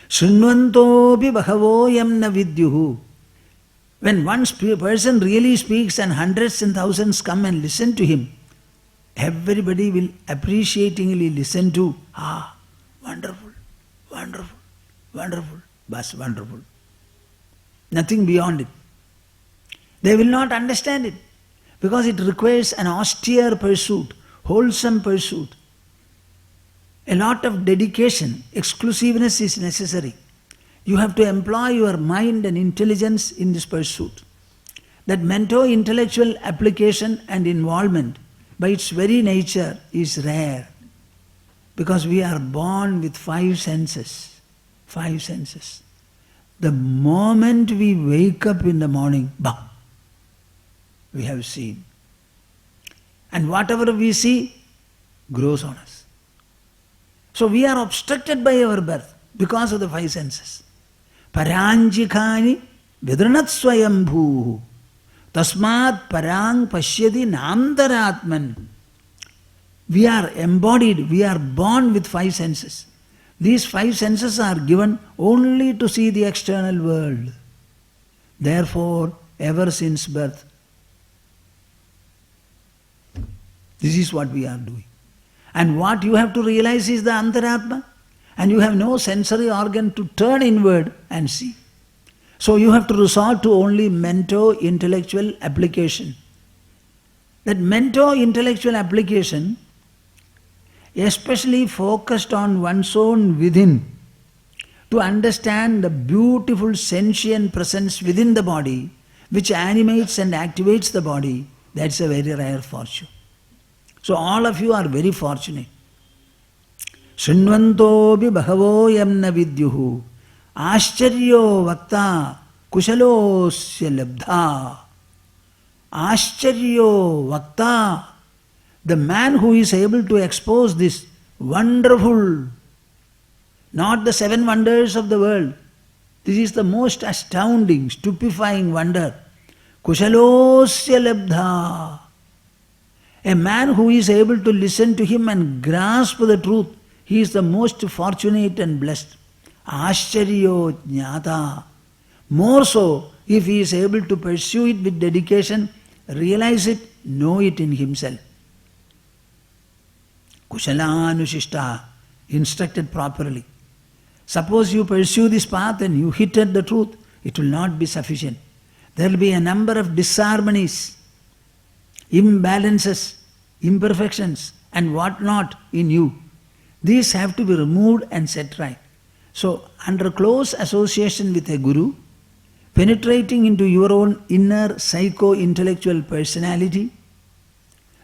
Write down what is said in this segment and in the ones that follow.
Shrinvantopi bahavo yam na vidyuhu. When one person really speaks and hundreds and thousands come and listen to him, everybody will appreciatingly listen to, wonderful, wonderful, wonderful, bas wonderful. Nothing beyond it. They will not understand it because it requires an austere pursuit, wholesome pursuit. A lot of dedication, exclusiveness is necessary. You have to employ your mind and intelligence in this pursuit. That mento-intellectual application and involvement by its very nature is rare because we are born with 5 senses. 5 senses. The moment we wake up in the morning, we have seen. And whatever we see grows on us. So we are obstructed by our birth because of the 5 senses. Paranjikani vidranat swayambhu tasmat parang pashyadi namdaratman. We are embodied, we are born with 5 senses. These 5 senses are given only to see the external world. Therefore, ever since birth, this is what we are doing. And what you have to realize is the Antaratma. And you have no sensory organ to turn inward and see. So you have to resort to only mento-intellectual application. That mento-intellectual application, especially focused on one's own within, to understand the beautiful sentient presence within the body, which animates and activates the body, that's a very rare fortune. So all of you are very fortunate. Shrinvantopi bahavo yam na vidyuhu ascharyo vakta kushalosya labdha. Ascharyo vakta, the man who is able to expose this wonderful, not the 7 wonders of the world, this is the most astounding, stupefying wonder. Kushalosya labdha. A man who is able to listen to him and grasp the truth, he is the most fortunate and blessed. Ascharyo jnata. More so, if he is able to pursue it with dedication, realize it, know it in himself. Kushalanusishta, instructed properly. Suppose you pursue this path and you hit at the truth, it will not be sufficient. There will be a number of disharmonies, imbalances, imperfections and what not in you. These have to be removed and set right. So, under close association with a guru, penetrating into your own inner psycho-intellectual personality,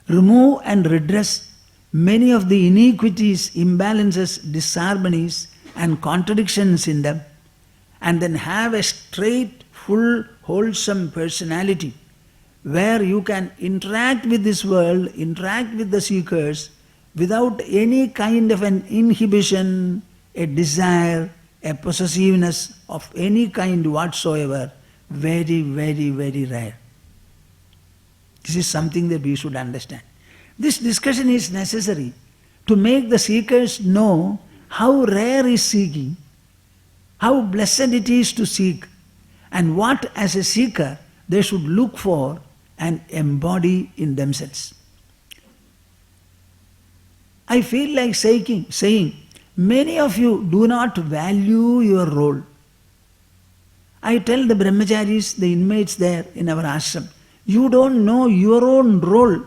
remove and redress many of the iniquities, imbalances, disharmonies and contradictions in them, and then have a straight, full, wholesome personality where you can interact with this world, interact with the seekers without any kind of an inhibition, a desire, a possessiveness of any kind whatsoever. Very, very, very rare. This is something that we should understand. This discussion is necessary to make the seekers know how rare is seeking, how blessed it is to seek, and what as a seeker they should look for and embody in themselves. I feel like saying, many of you do not value your role. I tell the brahmacharis, the inmates there in our ashram, you don't know your own role.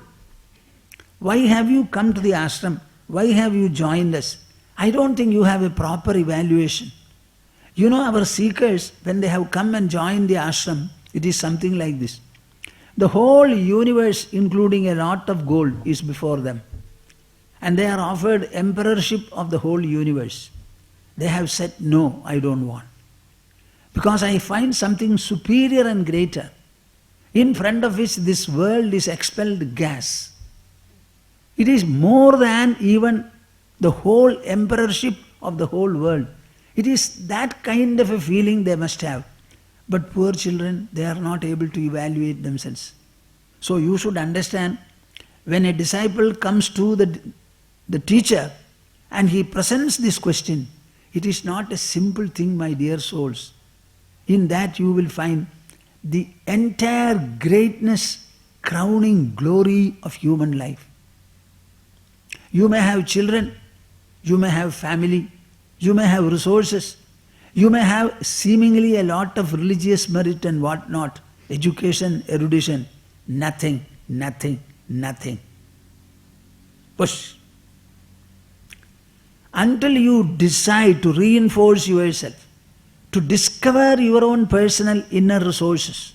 Why have you come to the ashram? Why have you joined us? I don't think you have a proper evaluation. You know, our seekers, when they have come and joined the ashram, it is something like this. The whole universe, including a lot of gold, is before them. And they are offered emperorship of the whole universe. They have said, no, I don't want. Because I find something superior and greater, in front of which this world is expelled gas. It is more than even the whole emperorship of the whole world. It is that kind of a feeling they must have. But poor children, they are not able to evaluate themselves. So you should understand, when a disciple comes to the teacher and he presents this question, It is not a simple thing, my dear souls. In that you will find the entire greatness, crowning glory of human life. You may have children, you may have family, you may have resources, you may have seemingly a lot of religious merit and what not, education, erudition, nothing, nothing, nothing. Push. Until you decide to reinforce yourself, to discover your own personal inner resources,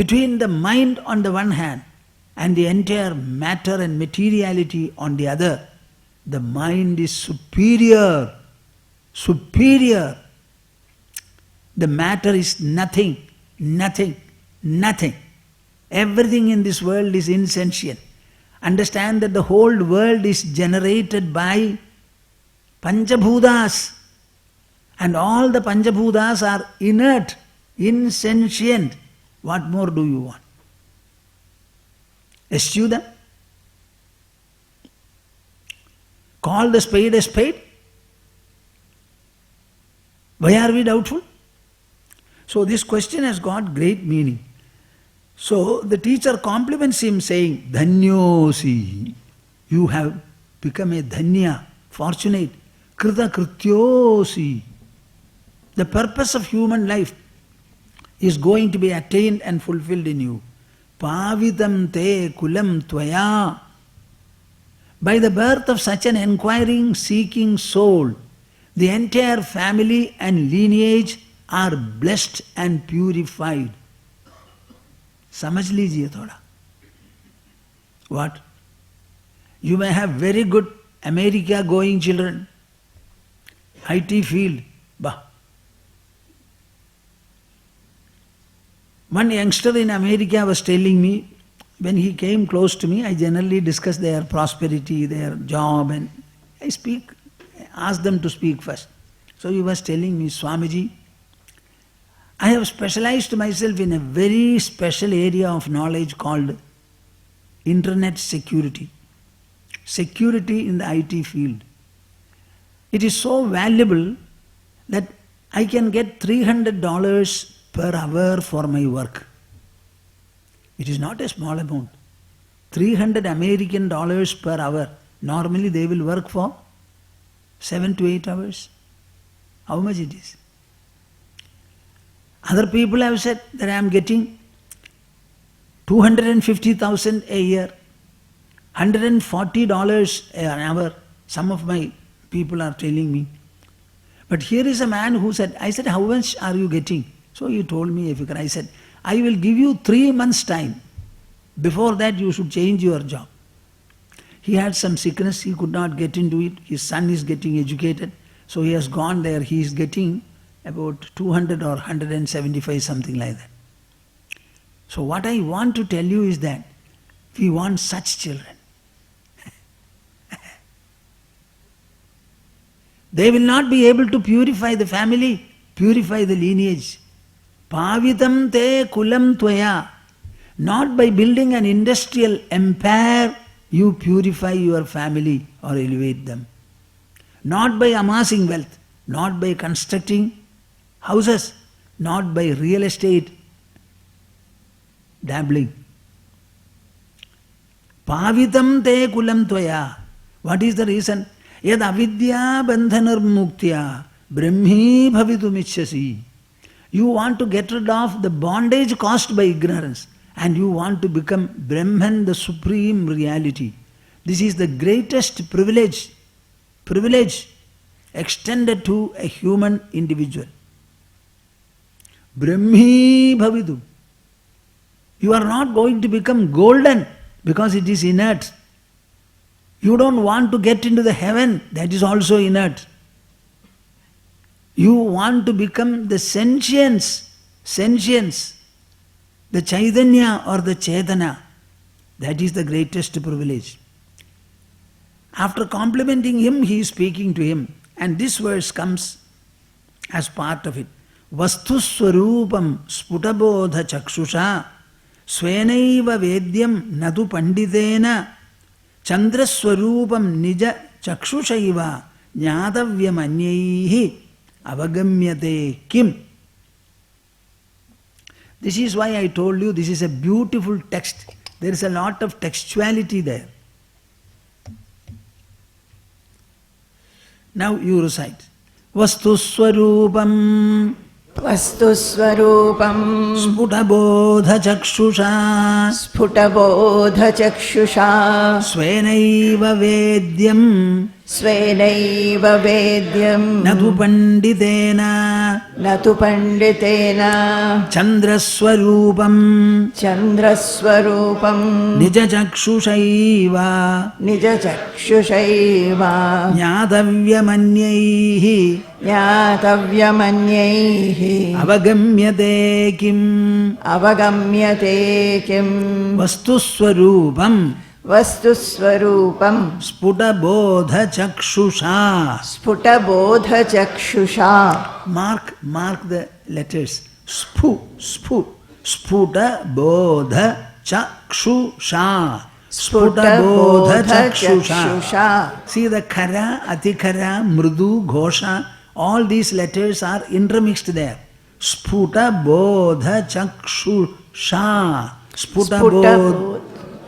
between the mind on the one hand and the entire matter and materiality on the other, the mind is superior, superior. The matter is nothing, nothing, nothing. Everything in this world is insentient. Understand that the whole world is generated by Panchabhutas, and all the Panchabhutas are inert, insentient. What more do you want? Eschew them? Call the spade a spade? Why are we doubtful? So this question has got great meaning. So the teacher compliments him saying, Dhanyosi, you have become a dhanya, fortunate. Krita krityosi. The purpose of human life is going to be attained and fulfilled in you. Pavitam te kulam tvaya. By the birth of such an inquiring, seeking soul, the entire family and lineage are blessed and purified. समझ लीजिए थोड़ा. What? You may have very good America going children, IT field. Bah. One youngster in America was telling me, when he came close to me, I generally discuss their prosperity, their job, and I ask them to speak first. So he was telling me, Swamiji, I have specialized myself in a very special area of knowledge called internet security. Security in the IT field. It is so valuable that I can get $300 per hour for my work. It is not a small amount. 300 American dollars per hour. Normally they will work for 7 to 8 hours. How much it is? Other people have said that I am getting 250,000 a year, $140 an hour. Some of my people are telling me. But here is a man who said, I said, how much are you getting? So he told me a figure. I said, I will give you 3 months' time. Before that you should change your job. He had some sickness, he could not get into it. His son is getting educated. So he has gone there, he is getting about 200 or 175, something like that. So what I want to tell you is that we want such children. They will not be able to purify the family, purify the lineage. Pavitam te kulam tvaya. Not by building an industrial empire you purify your family or elevate them. Not by amassing wealth, not by constructing houses, not by real estate dabbling. Pavitam te kulam tvaya. What is the reason? Yad avidya bandhanar muktya brahmi bhavitumichyasi. You want to get rid of the bondage caused by ignorance and you want to become Brahman, the supreme reality. This is the greatest privilege extended to a human individual. Brahmi bhavitu. You are not going to become golden because it is inert. You don't want to get into the heaven, that is also inert. You want to become the sentience, the Chaitanya or the Chetana. That is the greatest privilege. After complimenting him, he is speaking to him. And this verse comes as part of it. Vastu swarupam sputabodha chakshusha svenaiva vedyam nadu panditena chandraswarupam nija chakshusaiva Jnatavyamanyaihi avagamyate kim. This is why I told you this is a beautiful text. There is a lot of textuality there. Now you recite. Vastu Swarupam Vastu Swarupam Sputabodha Chakshusha Sputabodha Chakshusha Svenaiva Vedyam Svenaiva Vedyam Natu Panditena Natu Panditena Chandraswarupam Chandraswarupam Nija Chakshushaiva Nija Chakshusaiva Jnatavyamanyaihi Jnatavyamanyaihi Avagamyate kim Avagamyate kim Vastuswarupam Vastuswarupam Sputabodha Chakshusha. Sputabodha Chakshusha. Mark the letters. Sputabodha Chakshusha. Sputabodha Chakshusha. See the Khara, Atikara, Mrudu, Ghosha, all these letters are intermixed there. Sputabodha Chakshusha. Sputabodha.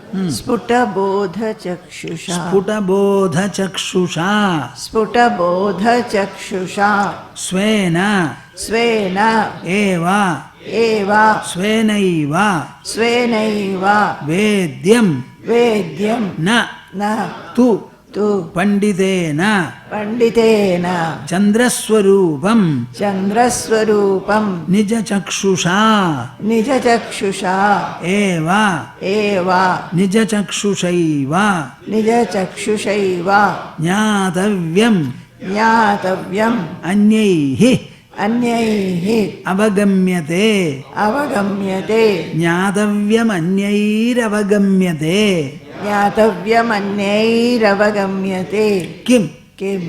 Sputabodha Chakshusha. Sputabodha Chakshusha. Sputabodha Chakshusha. Svena. Svena. Eva. Eva. Svenaiva. Svenaiva. Vedyam. Vedyam. Na. Na. Tu. Tu. Panditena. Panditena. Chandraswarupam. Chandraswarupam. Nija Chakshusha. Nija Chakshusha. Eva. Eva. Nija Chakshushaiva. Nija Chakshusaiva. Jnatavyam. Jnatavyam. Anyaihi. Anyaihi. Avagamyate. Avagamyate. Jnatavyam anyairavagamyate. Jnatavyam anyairavagammyate. Kim. Kim.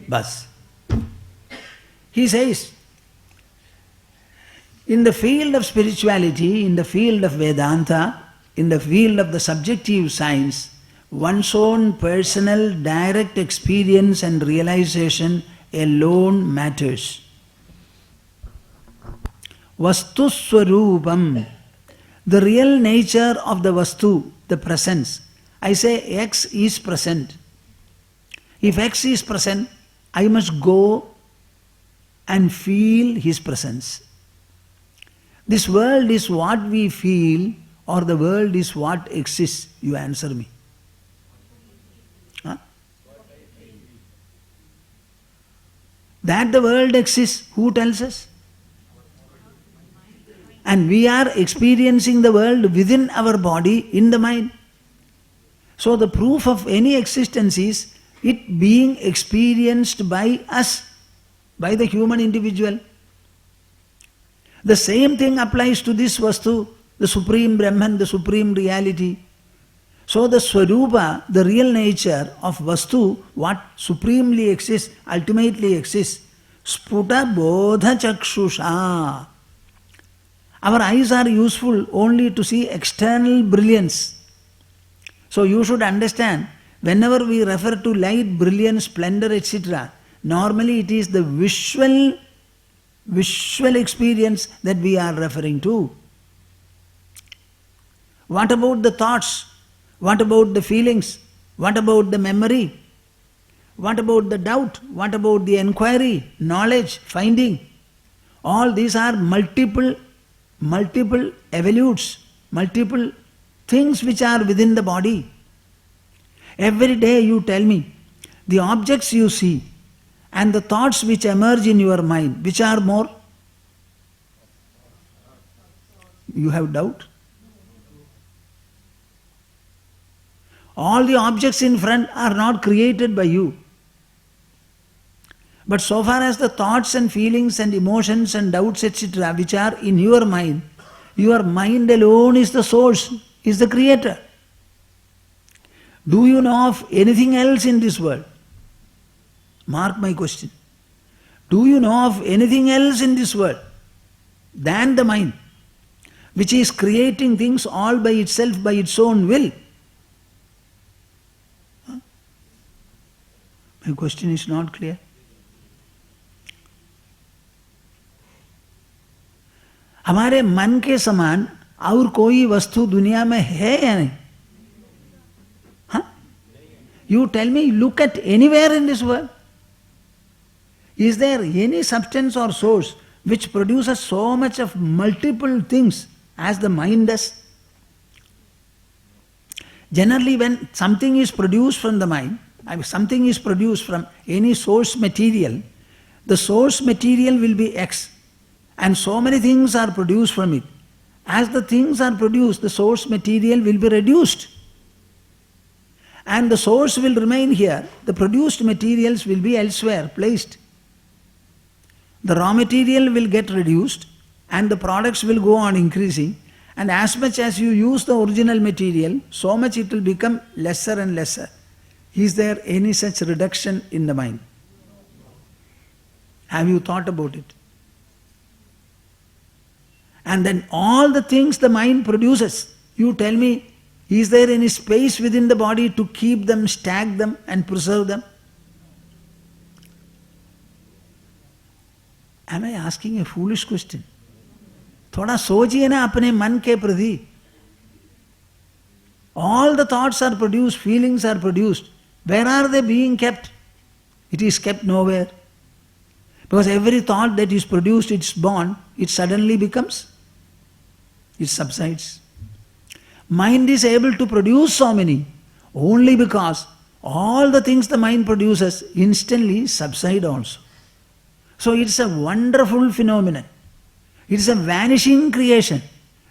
Bas. He says, in the field of spirituality, in the field of Vedanta, in the field of the subjective science, one's own personal direct experience and realization alone matters. Vastu Swarupam, the real nature of the Vastu, the presence. I say X is present. If X is present, I must go and feel his presence. This world is what we feel, or the world is what exists? You answer me. Huh? That the world exists, who tells us? And we are experiencing the world within our body, in the mind. So the proof of any existence is it being experienced by us, by the human individual. The same thing applies to this Vastu, the Supreme Brahman, the Supreme Reality. So the Swarupa, the real nature of Vastu, what supremely exists, ultimately exists, Sputa Bodha Chakshusha. Our eyes are useful only to see external brilliance. So you should understand, whenever we refer to light, brilliance, splendor, etc., normally it is the visual experience that we are referring to. What about the thoughts? What about the feelings? What about the memory? What about the doubt? What about the inquiry, knowledge, finding? All these are multiple evolutes, multiple things which are within the body. Every day you tell me, the objects you see and the thoughts which emerge in your mind, which are more? You have doubt? All the objects in front are not created by you. But so far as the thoughts and feelings and emotions and doubts, etc., which are in your mind alone is the source, is the creator. Do you know of anything else in this world? Mark my question. Do you know of anything else in this world than the mind, which is creating things all by itself, by its own will? My question is not clear. हमारे मन के समान और कोई वस्तु दुनिया में है या नहीं? हाँ? You tell me, look at anywhere in this world. Is there any substance or source which produces so much of multiple things as the mind does? Generally, when something is produced from the mind, something is produced from any source material, the source material will be X, and so many things are produced from it. As the things are produced, the source material will be reduced. And the source will remain here, the produced materials will be elsewhere placed. The raw material will get reduced and the products will go on increasing, and as much as you use the original material, so much it will become lesser and lesser. Is there any such reduction in the mind? Have you thought about it? And then all the things the mind produces, you tell me, is there any space within the body to keep them, stack them and preserve them? Am I asking a foolish question? थोड़ा सोचिए ना अपने मन के प्रति. All the thoughts are produced, feelings are produced. Where are they being kept? It is kept nowhere. Because every thought that is produced, it's born, it suddenly becomes, it subsides. Mind is able to produce so many only because all the things the mind produces instantly subside also. So it's a wonderful phenomenon. It is a vanishing creation.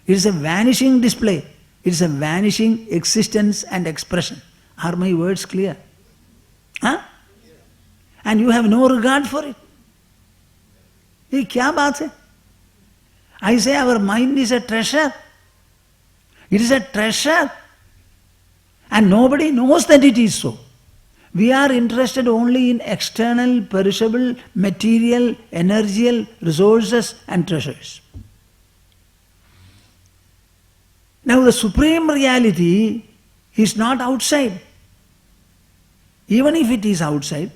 It is a vanishing display. It is a vanishing existence and expression. Are my words clear? Huh? And you have no regard for it. ये क्या बात है? I say our mind is a treasure. It is a treasure. And nobody knows that it is so. We are interested only in external, perishable, material, energial resources and treasures. Now the supreme reality is not outside. Even if it is outside,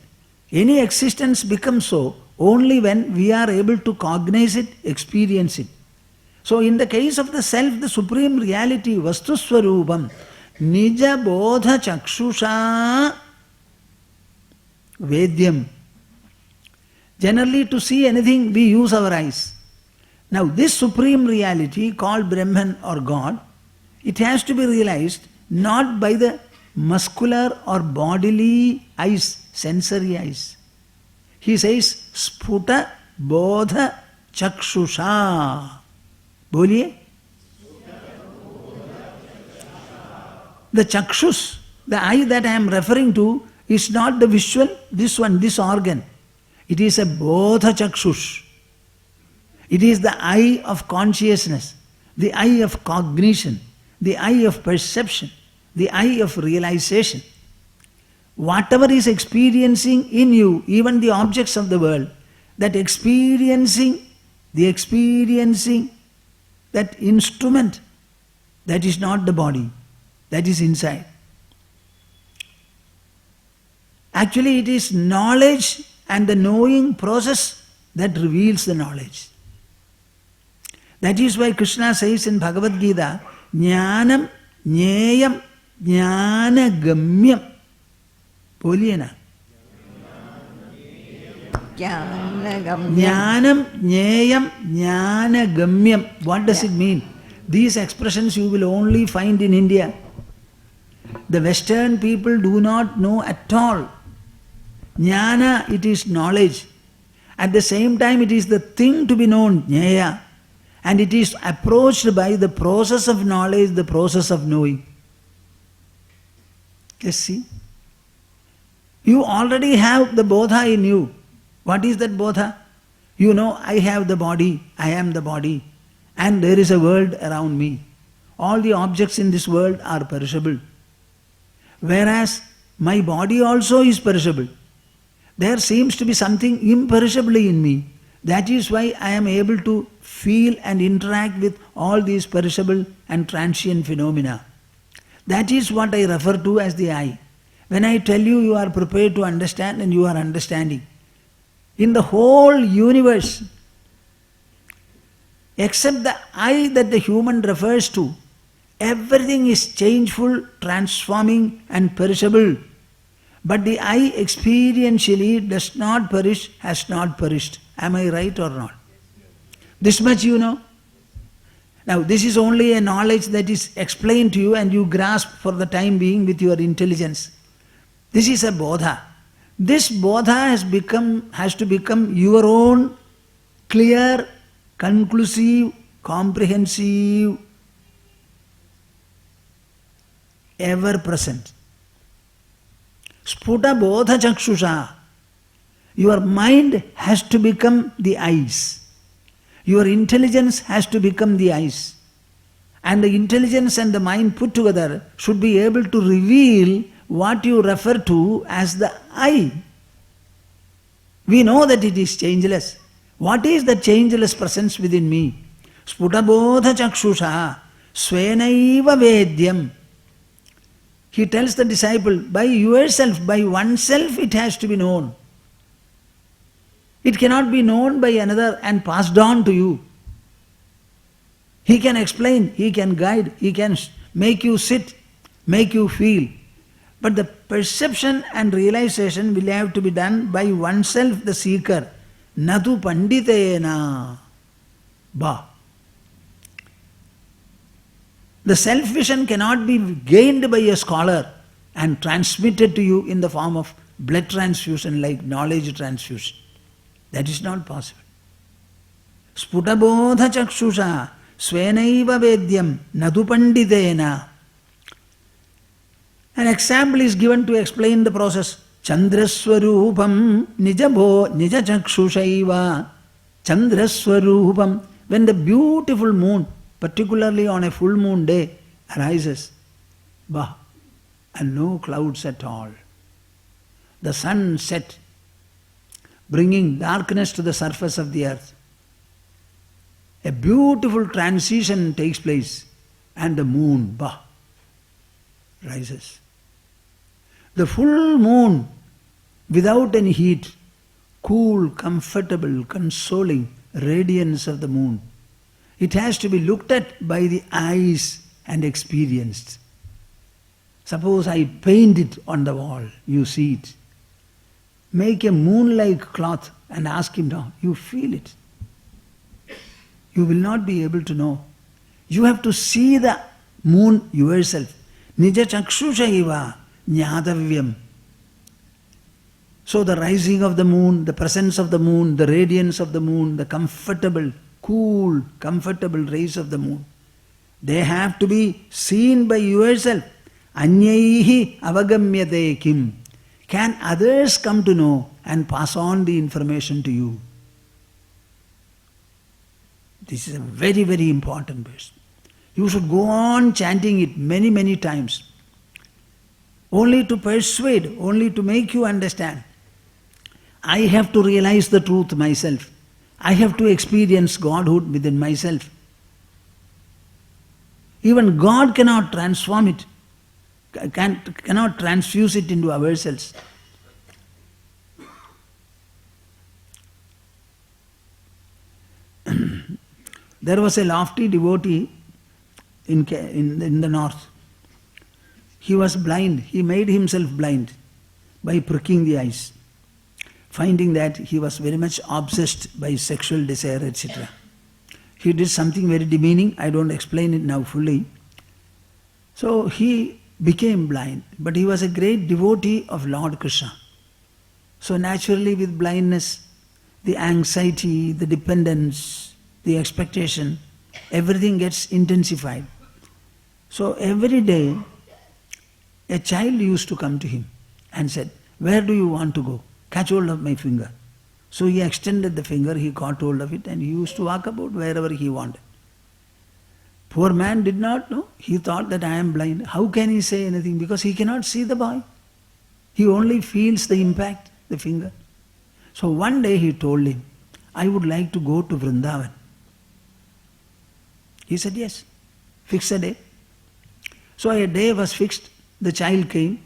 any existence becomes so only when we are able to cognize it, experience it. So in the case of the self, the supreme reality, Vastu Swarupam, Nija Bodha Chakshusha Vedyam. Generally to see anything we use our eyes. Now this supreme reality called Brahman or God, it has to be realized not by the muscular or bodily eyes, sensory eyes. He says, Sputa Bodha Chakshusha. Boliye? The Chakshus, the eye that I am referring to, is not the visual, this one, this organ. It is a Bodha Chakshush. It is the eye of consciousness, the eye of cognition, the eye of perception, the eye of realization. Whatever is experiencing in you, even the objects of the world, that experiencing, that instrument, that is not the body, that is inside. Actually, it is knowledge and the knowing process that reveals the knowledge. That is why Krishna says in Bhagavad Gita, Jnanam Jneyam Jnanagamyam. Boliye na. Jnanam Jneyam Jnanagamyam. What does it mean? These expressions you will only find in India. The Western people do not know at all. Jnana, it is knowledge. At the same time, it is the thing to be known, Jnaya. And it is approached by the process of knowledge, the process of knowing. Just see. You already have the Bodha in you. What is that Bodha? You know, I have the body, I am the body, and there is a world around me. All the objects in this world are perishable. Whereas my body also is perishable. There seems to be something imperishably in me. That is why I am able to feel and interact with all these perishable and transient phenomena. That is what I refer to as the eye. When I tell you, you are prepared to understand and you are understanding. In the whole universe, except the I that the human refers to, everything is changeful, transforming and perishable. But the I experientially does not perish, has not perished. Am I right or not? This much you know. Now this is only a knowledge that is explained to you and you grasp for the time being with your intelligence. This is a bodha. This bodha has to become your own clear, conclusive, comprehensive, ever present. Sputa bodha chakshusha. Your mind has to become the eyes. Your intelligence has to become the eyes. And the intelligence and the mind put together should be able to reveal what you refer to as the I. We know that it is changeless. What is the changeless presence within me? Sputabodha chakshusha svenaiva vedyam. He tells the disciple, by yourself, by oneself it has to be known. It cannot be known by another and passed on to you. He can explain, he can guide, he can make you sit, make you feel. But the perception and realization will have to be done by oneself, the seeker. Natu panditena. Ba. The self-vision cannot be gained by a scholar and transmitted to you in the form of blood transfusion like knowledge transfusion. That is not possible. Sputabodha chakshusha svenaiva vedyam nadu panditena. An example is given to explain the process. Chandraswarupam nija chakshushaiva. Chandraswarupam. When the beautiful moon, particularly on a full moon day, arises, and no clouds at all. The sun set, bringing darkness to the surface of the earth. A beautiful transition takes place, and the moon, rises. The full moon, without any heat, cool, comfortable, consoling radiance of the moon. It has to be looked at by the eyes and experienced. Suppose I paint it on the wall, you see it. Make a moon-like cloth and ask him now, you feel it. You will not be able to know. You have to see the moon yourself. Nija chakshushaiva jnatavyam. So the rising of the moon, the presence of the moon, the radiance of the moon, the comfortable, cool, comfortable rays of the moon, they have to be seen by yourself. Anyaihi avagamyate kim. Can others come to know and pass on the information to you? This is a very, very important verse. You should go on chanting it many, many times. Only to persuade, only to make you understand. I have to realize the truth myself. I have to experience Godhood within myself. Even God cannot transform it, cannot transfuse it into ourselves. There was a lofty devotee in the north. He was blind. He made himself blind by pricking the eyes, finding that he was very much obsessed by sexual desire, etc. He did something very demeaning. I don't explain it now fully. So he became blind, but he was a great devotee of Lord Krishna. So naturally with blindness, the anxiety, the dependence, the expectation, everything gets intensified. So every day, a child used to come to him and said, "Where do you want to go? Catch hold of my finger." So he extended the finger, he caught hold of it, and he used to walk about wherever he wanted. Poor man did not know. He thought that I am blind. How can he say anything? Because he cannot see the boy. He only feels the impact, the finger. So one day he told him, "I would like to go to Vrindavan." He said, "Yes, fix a day." So a day was fixed. The child came.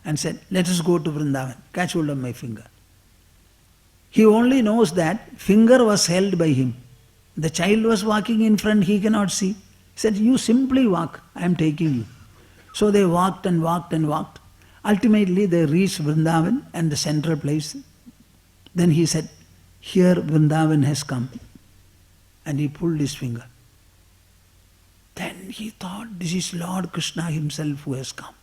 and said, let us go to Vrindavan, catch hold of my finger. He only knows that finger was held by him. The child was walking in front, he cannot see. He said, you simply walk, I am taking you. So they walked and walked and walked. Ultimately they reached Vrindavan and the central place. Then he said, here Vrindavan has come. And he pulled his finger. Then he thought, this is Lord Krishna himself who has come.